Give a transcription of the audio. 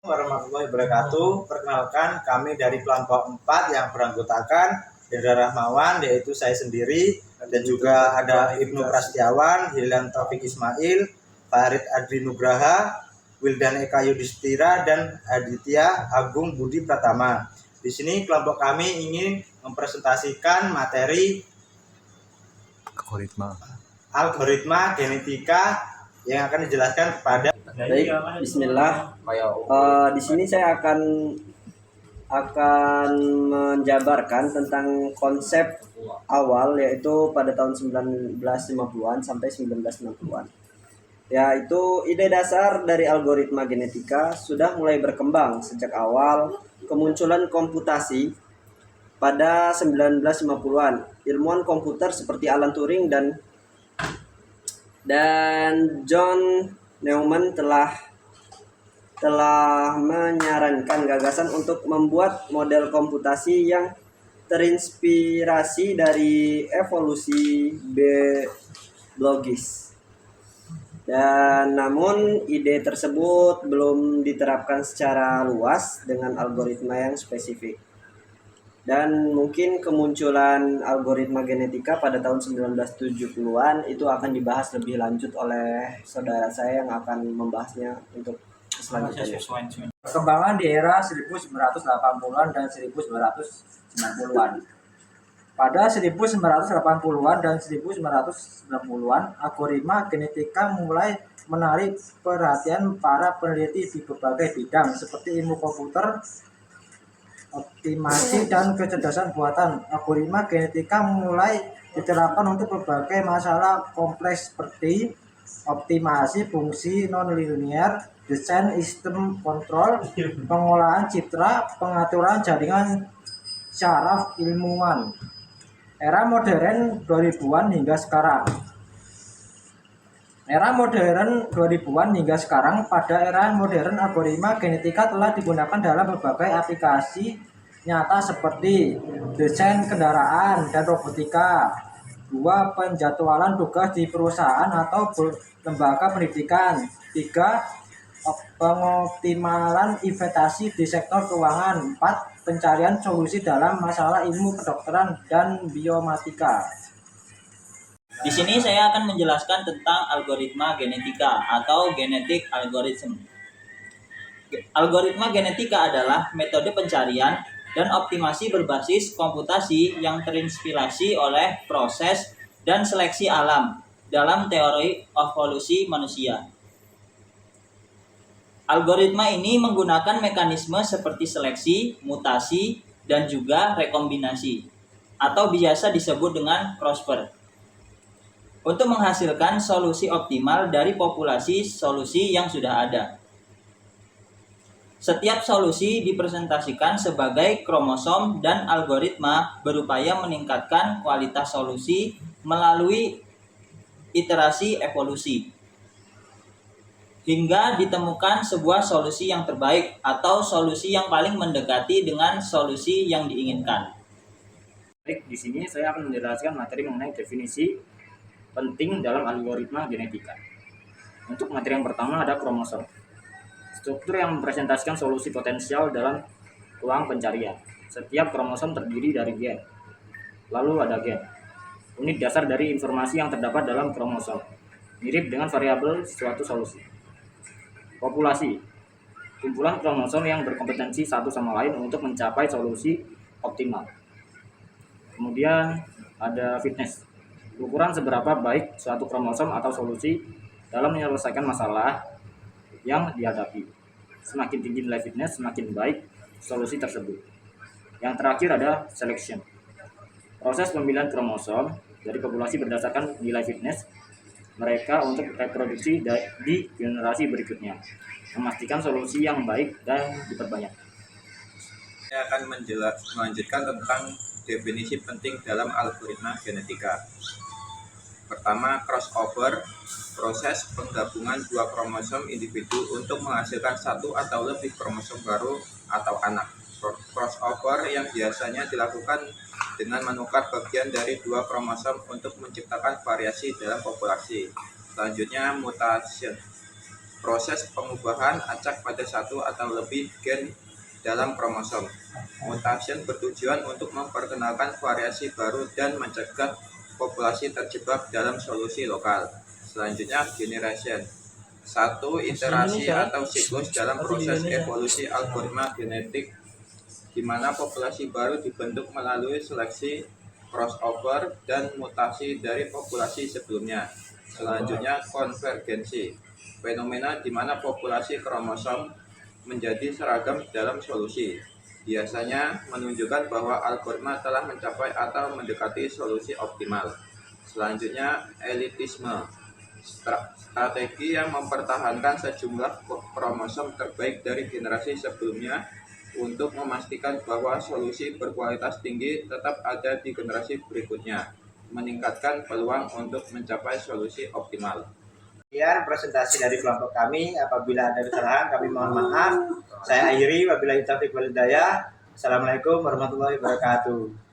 Warahmatullahi wabarakatuh. Perkenalkan, kami dari kelompok 4 yang beranggotakan Hendra Rahmawan, yaitu saya sendiri, dan juga ada Ibnu Prastiawan, Hilal Taufik Ismail, Farid Adri Nugraha, Wildan Eka Yudhistira, dan Aditya Agung Budi Pratama. Di sini kelompok kami ingin mempresentasikan materi algoritma genetika yang akan dijelaskan kepada. Baik, Bismillah. Di sini saya akan menjabarkan tentang konsep awal, yaitu pada tahun 1950-an sampai 1960-an. Yaitu ide dasar dari algoritma genetika sudah mulai berkembang sejak awal kemunculan komputasi pada 1950-an. Ilmuwan komputer seperti Alan Turing dan John Neumann telah menyarankan gagasan untuk membuat model komputasi yang terinspirasi dari evolusi biologis. Dan namun ide tersebut belum diterapkan secara luas dengan algoritma yang spesifik. Dan mungkin kemunculan algoritma genetika pada tahun 1970-an itu akan dibahas lebih lanjut oleh saudara saya yang akan membahasnya untuk selanjutnya. Perkembangan di era 1980-an dan 1990-an. Pada 1980-an dan 1990-an, algoritma genetika mulai menarik perhatian para peneliti di berbagai bidang seperti ilmu komputer, optimasi, dan kecerdasan buatan. Algoritma genetika mulai diterapkan untuk berbagai masalah kompleks seperti optimasi fungsi nonlinear, desain sistem kontrol, pengolahan citra, pengaturan jaringan syaraf ilmuwan. Era modern 2000-an hingga sekarang. Pada era modern, algoritma genetika telah digunakan dalam berbagai aplikasi nyata seperti desain kendaraan dan robotika, penjadwalan tugas di perusahaan atau lembaga pendidikan, 3. Pengoptimalan investasi di sektor keuangan, 4. Pencarian solusi dalam masalah ilmu kedokteran dan biomatika. Di sini saya akan menjelaskan tentang algoritma genetika atau genetic algorithm. Algoritma genetika adalah metode pencarian dan optimasi berbasis komputasi yang terinspirasi oleh proses dan seleksi alam dalam teori evolusi manusia. Algoritma ini menggunakan mekanisme seperti seleksi, mutasi, dan juga rekombinasi, atau biasa disebut dengan CRISPR, untuk menghasilkan solusi optimal dari populasi solusi yang sudah ada. Setiap solusi dipresentasikan sebagai kromosom dan algoritma berupaya meningkatkan kualitas solusi melalui iterasi evolusi, hingga ditemukan sebuah solusi yang terbaik atau solusi yang paling mendekati dengan solusi yang diinginkan. Di sini saya akan menjelaskan materi mengenai definisi penting dalam algoritma genetika. Untuk materi yang pertama ada kromosom. Struktur yang mempresentasikan solusi potensial dalam ruang pencarian. Setiap kromosom terdiri dari gen. Lalu ada gen, unit dasar dari informasi yang terdapat dalam kromosom, mirip dengan variabel suatu solusi. Populasi, kumpulan kromosom yang berkompetensi satu sama lain untuk mencapai solusi optimal. Kemudian ada fitness, ukuran seberapa baik suatu kromosom atau solusi dalam menyelesaikan masalah yang dihadapi. Semakin tinggi nilai fitness, semakin baik solusi tersebut. Yang terakhir ada selection, proses pemilihan kromosom dari populasi berdasarkan nilai fitness mereka untuk reproduksi di generasi berikutnya, memastikan solusi yang baik dan diperbanyak. Saya akan melanjutkan tentang definisi penting dalam algoritma genetika. Pertama, crossover, proses penggabungan dua kromosom individu untuk menghasilkan satu atau lebih kromosom baru atau anak. Crossover yang biasanya dilakukan dengan menukar bagian dari dua kromosom untuk menciptakan variasi dalam populasi. Selanjutnya, mutation. proses pengubahan acak pada satu atau lebih gen dalam kromosom. Mutation bertujuan untuk memperkenalkan variasi baru dan mencegah populasi terjebak dalam solusi lokal. Selanjutnya, generation. Satu iterasi atau siklus dalam proses evolusi algoritma genetik di mana populasi baru dibentuk melalui seleksi, crossover, dan mutasi dari populasi sebelumnya. Selanjutnya, konvergensi. Fenomena di mana populasi kromosom menjadi seragam dalam solusi. Biasanya menunjukkan bahwa algoritma telah mencapai atau mendekati solusi optimal. Selanjutnya, elitisme. Strategi yang mempertahankan sejumlah kromosom terbaik dari generasi sebelumnya untuk memastikan bahwa solusi berkualitas tinggi tetap ada di generasi berikutnya, meningkatkan peluang untuk mencapai solusi optimal. Sekian presentasi dari kelompok kami. Apabila ada kesalahan kami mohon maaf. Saya akhiri, wabillahi taufiq wal hidayah. Assalamualaikum warahmatullahi wabarakatuh.